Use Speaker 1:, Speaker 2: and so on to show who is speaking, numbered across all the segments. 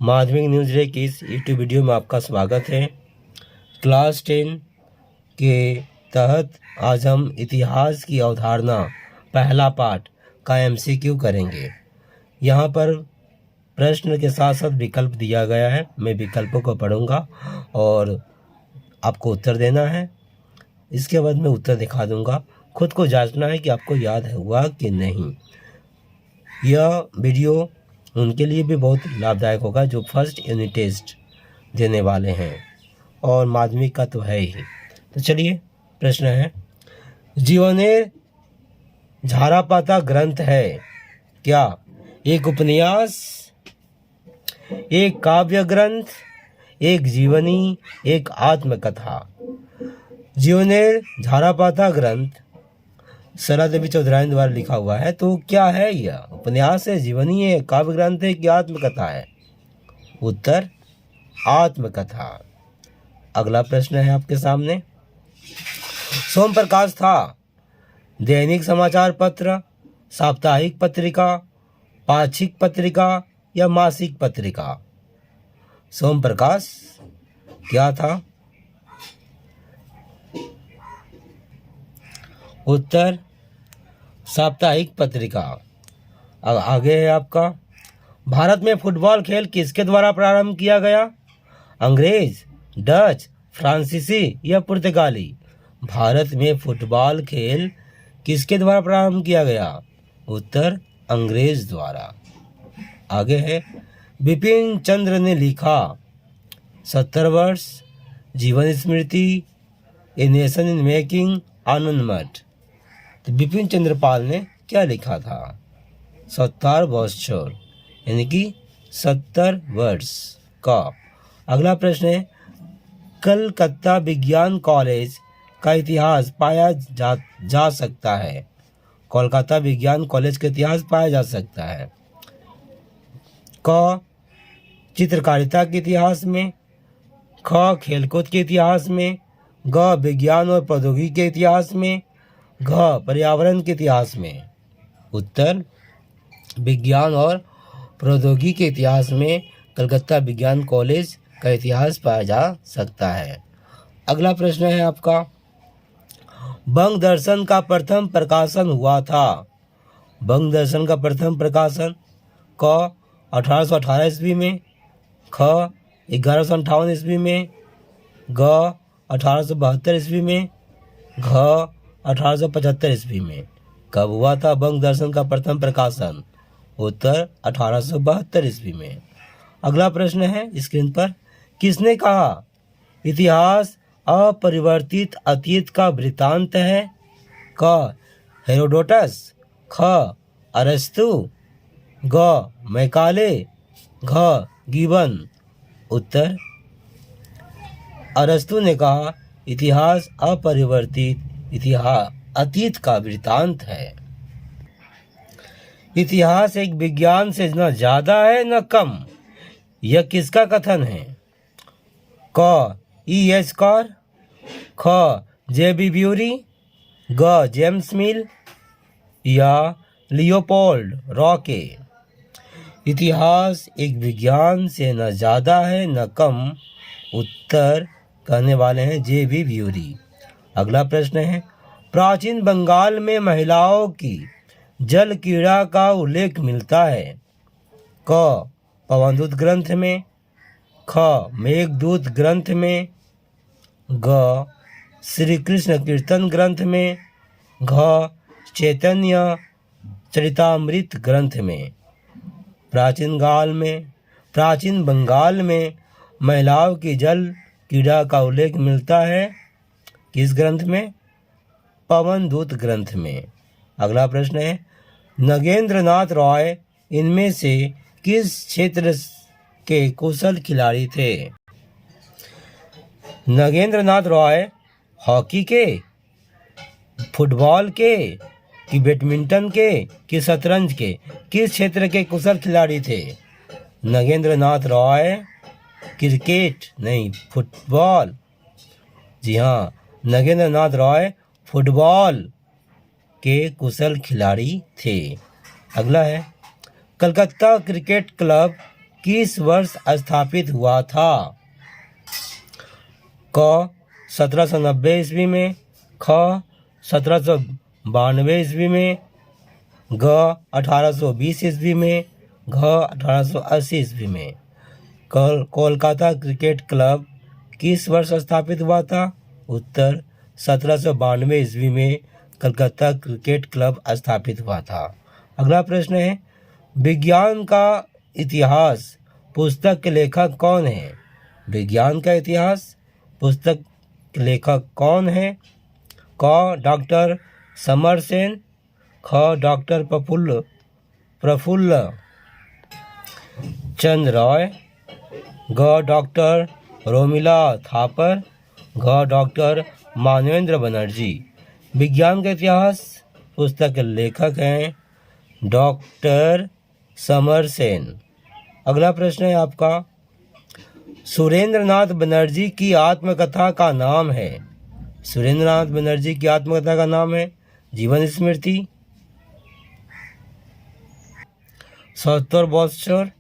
Speaker 1: माध्यमिक news day की इस यूट्यूब वीडियो में आपका स्वागत है। क्लास 10 के तहत आज हम इतिहास की अवधारणा पहला पाठ का एमसीक्यू करेंगे। यहाँ पर प्रश्न के साथ साथ विकल्प दिया गया है। मैं विकल्पों को पढ़ूंगा और आपको उत्तर देना है। इसके बाद मैं उत्तर दिखा दूंगा। खुद को जांचना है कि आपको याद हुआ कि नहीं। यह वीडियो उनके लिए भी बहुत लाभदायक होगा जो फर्स्ट यूनिट टेस्ट देने वाले हैं और माध्यमिक का तो है ही। तो चलिए, प्रश्न है, जीवनेर झारापाता ग्रंथ है क्या? एक उपन्यास, एक काव्य ग्रंथ, एक जीवनी, एक आत्मकथा। जीवनेर झारापाता ग्रंथ सरला देवी चौधरानी द्वारा लिखा हुआ है। तो क्या है यह? उपन्यास है, जीवनी है, काव्य ग्रंथ है कि आत्मकथा है? उत्तर आत्मकथा। अगला प्रश्न है आपके सामने। सोम प्रकाश था दैनिक समाचार पत्र, साप्ताहिक पत्रिका, पाक्षिक पत्रिका या मासिक पत्रिका? सोम प्रकाश क्या था? उत्तर साप्ताहिक पत्रिका। अब आगे है आपका, भारत में फुटबॉल खेल किसके द्वारा प्रारंभ किया गया? अंग्रेज, डच, फ्रांसीसी या पुर्तगाली? भारत में फुटबॉल खेल किसके द्वारा प्रारंभ किया गया? उत्तर अंग्रेज द्वारा। आगे है, बिपिन चंद्र ने लिखा 70 वर्ष, जीवन स्मृति, ए नेशन इन मेकिंग, आनंद मठ। तो बिपिन चंद्र पाल ने क्या लिखा था? 70 वर्ष यानी कि 70 वर्ष का। अगला प्रश्न है, कलकत्ता विज्ञान कॉलेज का इतिहास पाया जा सकता है। कोलकाता विज्ञान कॉलेज का इतिहास पाया जा सकता है। क चित्रकारिता के इतिहास में, ख खेलकूद के इतिहास में, ग विज्ञान और प्रौद्योगिकी के इतिहास में, घ पर्यावरण के इतिहास में? उत्तर विज्ञान और प्रौद्योगिकी के इतिहास में कलकत्ता विज्ञान कॉलेज का इतिहास पाया जा सकता है। अगला प्रश्न है आपका, बंग दर्शन का प्रथम प्रकाशन हुआ था। बंग दर्शन का प्रथम प्रकाशन क 1818 ईस्वी में, ख 1158 ईस्वी में, ग 1872 ईस्वी में, घ 1875 ईस्वी में? कब हुआ था बंग दर्शन का प्रथम प्रकाशन? उत्तर 1872 ईस्वी में। अगला प्रश्न है स्क्रीन पर, किसने कहा इतिहास अपरिवर्तित अतीत का वृत्तांत है? क हेरोडोटस, ख अरस्तु, ग मैकाले, घ गिबन? उत्तर अरस्तु ने कहा इतिहास अपरिवर्तित अतीत का वृत्तांत है। इतिहास एक विज्ञान से न ज्यादा है न कम, यह किसका कथन है? क E.H. कार, ख J.B. ब्यूरी, ग जेम्स मिल या लियोपोल्ड रॉके? इतिहास एक विज्ञान से न ज्यादा है न कम, उत्तर कहने वाले हैं J.B. ब्यूरी। अगला प्रश्न है, प्राचीन बंगाल में महिलाओं की जल क्रीड़ा का उल्लेख मिलता है। क पवनदूत ग्रंथ में, ख मेघदूत ग्रंथ में, ग श्री कृष्ण कीर्तन ग्रंथ में, घ चैतन्य चरितामृत ग्रंथ में? प्राचीन बंगाल में महिलाओं की जल क्रीड़ा का उल्लेख मिलता है किस ग्रंथ में? पवनदूत ग्रंथ में। अगला प्रश्न है, नगेंद्र नाथ रॉय इनमें से किस क्षेत्र के कुशल खिलाड़ी थे? नगेंद्र नाथ रॉय हॉकी के, फुटबॉल के, कि बैडमिंटन के, कि शतरंज के? किस क्षेत्र के कुशल खिलाड़ी थे? नगेंद्र नाथ रॉय क्रिकेट नहीं, फुटबॉल। जी हाँ, नगेंद्र नाथ रॉय फुटबॉल के कुशल खिलाड़ी थे। अगला है, कलकत्ता क्रिकेट क्लब किस वर्ष स्थापित हुआ था? क 1790 ईस्वी में, ख 1792 ईस्वी में, ग 1820 ईस्वी में, घ 1880 ईस्वी में। कोलकाता क्रिकेट क्लब किस वर्ष स्थापित हुआ था? उत्तर 1792 ईस्वी में कलकत्ता क्रिकेट क्लब स्थापित हुआ था। अगला प्रश्न है, विज्ञान का इतिहास पुस्तक के लेखक कौन है? विज्ञान का इतिहास पुस्तक के लेखक कौन है? क डॉक्टर समरसेन, ख डॉक्टर प्रफुल्ल चंद्र रॉय, ग डॉक्टर रोमिला थापर, घ डॉक्टर मानवेंद्र बनर्जी। विज्ञान का इतिहास पुस्तक के लेखक हैं डॉक्टर समरसेन। अगला प्रश्न है आपका, सुरेंद्रनाथ बनर्जी की आत्मकथा का नाम है? सुरेंद्रनाथ बनर्जी की आत्मकथा का नाम है जीवन स्मृति, 70 बॉस्चर,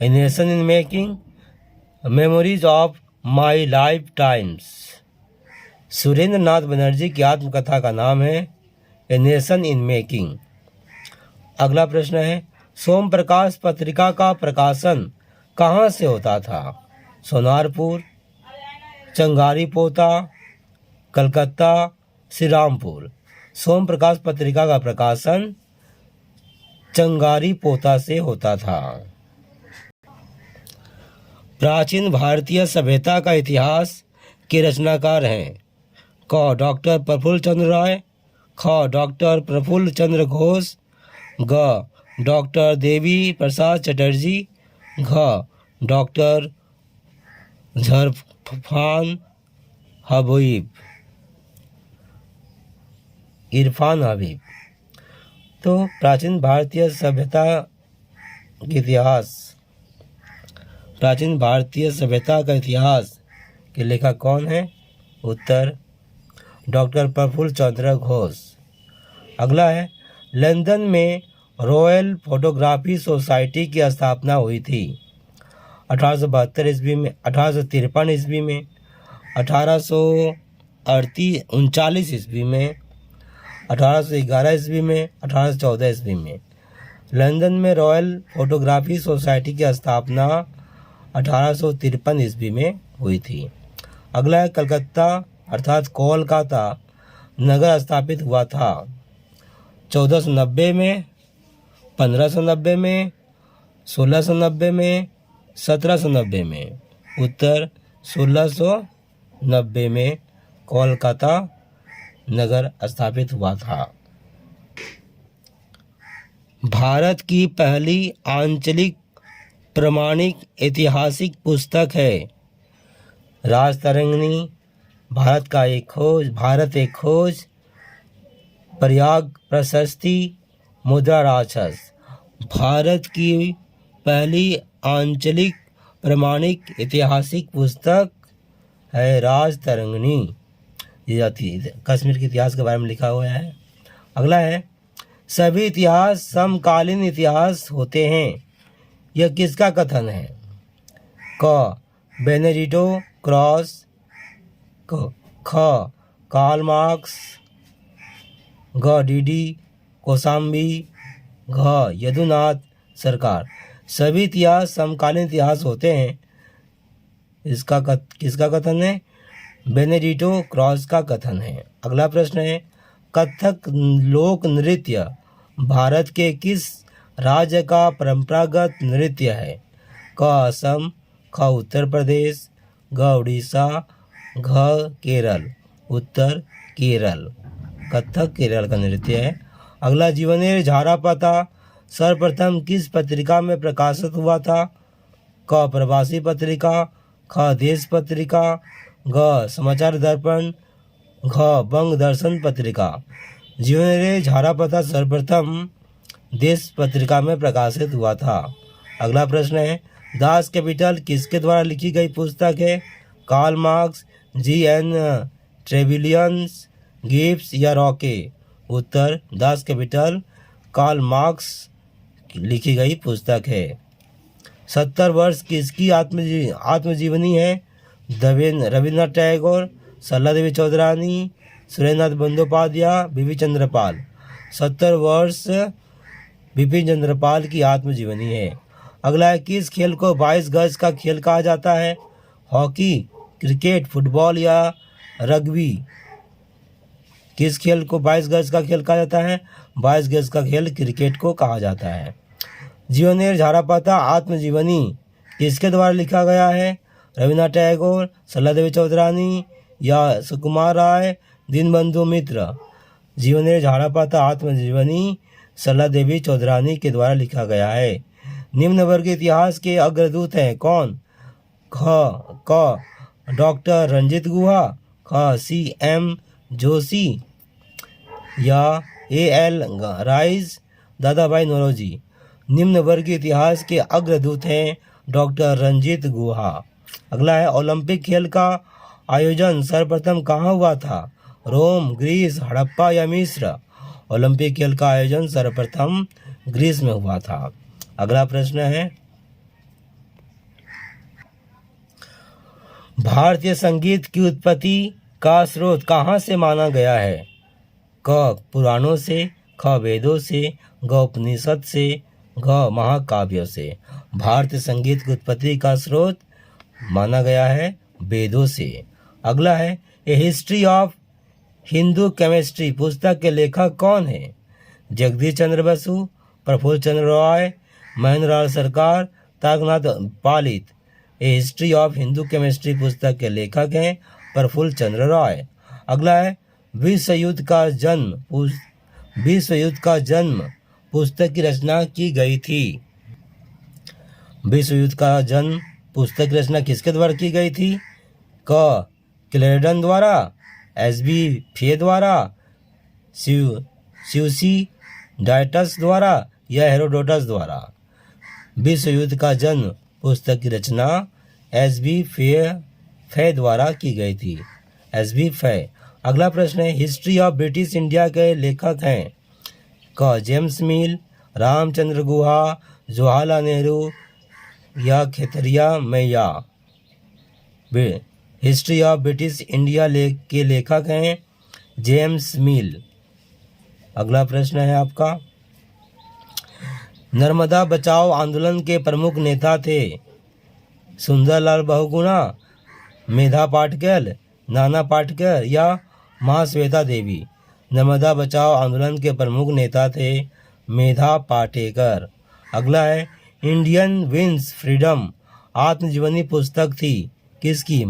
Speaker 1: a nation in making, memories of my life times. Surendranath Banerjee की आत्मकथा का नाम है ए नेशन इन मेकिंग। अगला प्रश्न है, सोम प्रकाश पत्रिका का प्रकाशन कहाँ से होता था? सोनारपुर, चंगारी पोता, कलकत्ता, श्रीरामपुर। सोम प्रकाश पत्रिका का प्रकाशन चंगारी पोता से होता था। प्राचीन भारतीय सभ्यता का इतिहास के रचनाकार हैं? क डॉक्टर प्रफुल्ल चंद्र राय, ख डॉक्टर प्रफुल्ल चंद्र घोष, ग डॉक्टर देवी प्रसाद चटर्जी, घ डॉक्टर इरफान हबीब। तो प्राचीन भारतीय सभ्यता का इतिहास के लेखक कौन है? उत्तर डॉक्टर प्रफुल्ल चंद्र घोष। अगला है, लंदन में रॉयल फोटोग्राफी सोसाइटी की स्थापना हुई थी 1872 ईस्वी में, 1853 ईस्वी में, 1839 ईस्वी में, 1811 ईस्वी में, 1814 ईस्वी में। लंदन में रॉयल फोटोग्राफी सोसाइटी की स्थापना 1853 ईस्वी में हुई थी। अगला है, कलकत्ता अर्थात कोलकाता नगर स्थापित हुआ था 1490 में, 1590 में, 1690 में, 1790 में। उत्तर 1690 में कोलकाता नगर स्थापित हुआ था। भारत की पहली आंचलिक प्रमाणिक ऐतिहासिक पुस्तक है राजतरंगिणी, भारत एक खोज, प्रयाग प्रशस्ति, मुद्रा राक्षस। भारत की पहली आंचलिक प्रमाणिक ऐतिहासिक पुस्तक है राजतरंगिणी। ये कश्मीर के इतिहास के बारे में लिखा हुआ है। अगला है, सभी इतिहास समकालीन इतिहास होते हैं, यह किसका कथन है? क बेनेडिक्टो क्रॉस, ख कार्ल मार्क्स, घ डी कोसाम्बी, घ यदुनाथ सरकार। सभी इतिहास समकालीन इतिहास होते हैं, किसका कथन है? बेनेडिक्टो क्रॉस का कथन है। अगला प्रश्न है, कथक लोक नृत्य भारत के किस राज्य का परंपरागत नृत्य है? क असम, ख उत्तर प्रदेश, घ उड़ीसा, घ केरल। उत्तर केरल। कथक केरल का नृत्य है। अगला, जीवनेर झारापाता सर्वप्रथम किस पत्रिका में प्रकाशित हुआ था? क प्रवासी पत्रिका, ख देश पत्रिका, घ समाचार दर्पण, घ बंग दर्शन पत्रिका। जीवनेर झारापाता सर्वप्रथम देश पत्रिका में प्रकाशित हुआ था। अगला प्रश्न है, दास कैपिटल किसके द्वारा लिखी गई पुस्तक है? Karl Marx, GN. Trevelyans, Gibbs या रॉके। उत्तर दास कैपिटल कार्ल मार्क्स लिखी गई पुस्तक है। 70 वर्ष किसकी आत्मजीवनी है? रविन्द्रनाथ टैगोर, सरला देवी चौधरानी, सुरेंद्रनाथ बंदोपाध्याय, बिपिन चंद्रपाल। 70 वर्ष बिपिन चंद्रपाल की आत्मजीवनी है। अगला है, किस खेल को 22 गज का खेल कहा जाता है? हॉकी, क्रिकेट, फुटबॉल या रग्बी? किस खेल को 22 गज का खेल कहा जाता है? 22 गज का खेल क्रिकेट को कहा जाता है। जीवनेर झारापाता आत्मजीवनी किसके द्वारा लिखा गया है? रविन्द्रनाथ टैगोर, सरला देवी चौधरानी या सुकुमार राय, दीनबंधु मित्र? जीवनेर झारापाता आत्मजीवनी सरला देवी चौधरानी के द्वारा लिखा गया है। निम्न वर्ग इतिहास के अग्रदूत हैं कौन? क डॉक्टर रंजीत गुहा, ख CM जोशी या AL राइस, दादा भाई नौरोजी? निम्न वर्ग इतिहास के अग्रदूत हैं डॉक्टर रंजीत गुहा। अगला है, ओलंपिक खेल का आयोजन सर्वप्रथम कहाँ हुआ था? रोम, ग्रीस, हड़प्पा या मिस्र? ओलंपिक खेल का आयोजन सर्वप्रथम ग्रीस में हुआ था। अगला प्रश्न है, भारतीय संगीत की उत्पत्ति का स्रोत कहाँ से माना गया है? क पुराणों से, ख वेदों से, ग उपनिषद से, घ महाकाव्यों से? भारतीय संगीत की उत्पत्ति का स्रोत माना गया है वेदों से। अगला है, ए हिस्ट्री ऑफ हिंदू केमिस्ट्री पुस्तक के लेखक कौन है? जगदीश चंद्र बसु, प्रफुल्ल चंद्र रॉय, महेंद्र लाल सरकार, तारकनाथ पालित? ए हिस्ट्री ऑफ हिंदू केमिस्ट्री पुस्तक के लेखक हैं प्रफुल्ल चंद्र रॉय। अगला है, विश्व युद्ध का जन्म पुस्तक की रचना की गई थी? विश्व युद्ध का जन्म पुस्तक की रचना किसके द्वारा की गई थी? क क्लेडन द्वारा, SB फे द्वारा, डाइटस द्वारा या हेरोडोटस द्वारा? विश्व युद्ध का जन्म पुस्तक की रचना SB फे द्वारा की गई थी, SB फे। अगला प्रश्न है, हिस्ट्री ऑफ ब्रिटिश इंडिया के लेखक हैं? क जेम्स मिल, रामचंद्र गुहा, जवाहरलाल नेहरू या खेतरिया मैया? हिस्ट्री ऑफ ब्रिटिश इंडिया के लेखक हैं जेम्स मिल। अगला प्रश्न है आपका, नर्मदा बचाओ आंदोलन के प्रमुख नेता थे? सुंदरलाल बहुगुणा, मेधा पाटकर, नाना पाटेकर या महाश्वेता देवी? नर्मदा बचाओ आंदोलन के प्रमुख नेता थे मेधा पाटेकर। अगला है, इंडियन विंस फ्रीडम आत्मजीवनी पुस्तक थी किसकी?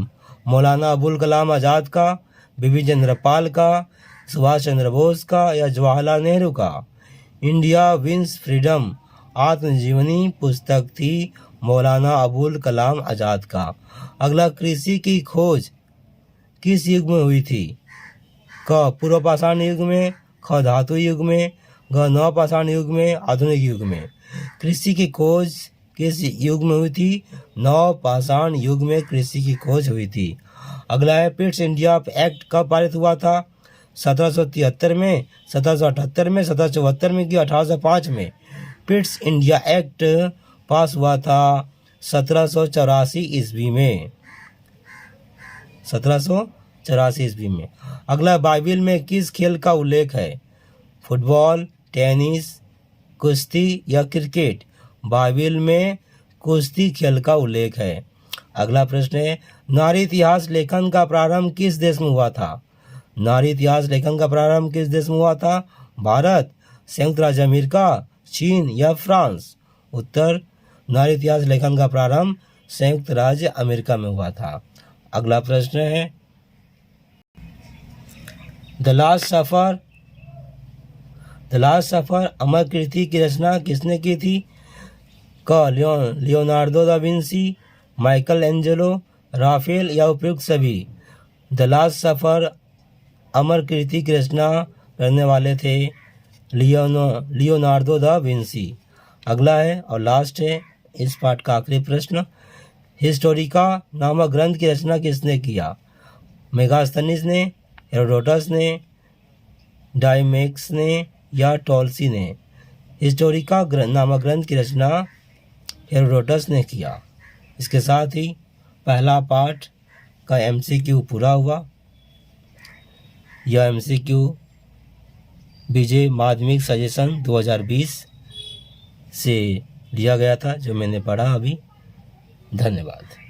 Speaker 1: मौलाना अबुल कलाम आज़ाद का, बिपिन चंद्रपाल का, सुभाष चंद्र बोस का या जवाहरलाल नेहरू का? इंडिया विंस फ्रीडम आत्मजीवनी पुस्तक थी मौलाना अबुल कलाम आज़ाद का। अगला, कृषि की खोज किस युग में हुई थी? क पूर्व पाषाण युग में, ख धातु युग में, घ नवपाषाण युग में, आधुनिक युग में? कृषि की खोज किस युग में हुई थी? नवपाषाण युग में कृषि की खोज हुई थी। अगला है, पिट्स इंडिया एक्ट कब पारित हुआ था? 1773 में, 1778 में, 1774 में कि 1805 में? पिट्स इंडिया एक्ट पास हुआ था 1784 ईस्वी में, 1784 ईस्वी में। अगला, बाइबिल में किस खेल का उल्लेख है? फुटबॉल, टेनिस, कुश्ती या क्रिकेट? बाइबिल में कुश्ती खेल का उल्लेख है। अगला प्रश्न है, नारी इतिहास लेखन का प्रारंभ किस देश में हुआ था? नारी इतिहास लेखन का प्रारंभ किस देश में हुआ था? भारत, संयुक्त राज्य अमेरिका, चीन या फ्रांस? उत्तर, नारी इतिहास लेखन का प्रारंभ संयुक्त राज्य अमेरिका में हुआ था। अगला प्रश्न है, द लास्ट सफर अमर कृति की रचना किसने की थी? क Leonardo da Vinci, Michael Angelo, Rafale या उपयुक्त सभी? द लास्ट सफर अमर कृति की रचना करने वाले थे लियोनार्डो दा विंसी। अगला है और लास्ट है इस पाठ का आखिरी प्रश्न, हिस्टोरिका नामक ग्रंथ की रचना किसने किया? मेगास्थनीज ने, हेरोडोटस ने, डायमेक्स ने या टॉलसी ने? हिस्टोरिका नामक ग्रंथ की रचना हेरोडोटस ने किया। इसके साथ ही पहला पार्ट का MCQ पूरा हुआ। यह MCQ विजय माध्यमिक सजेशन 2020 से लिया गया था, जो मैंने पढ़ा अभी। धन्यवाद।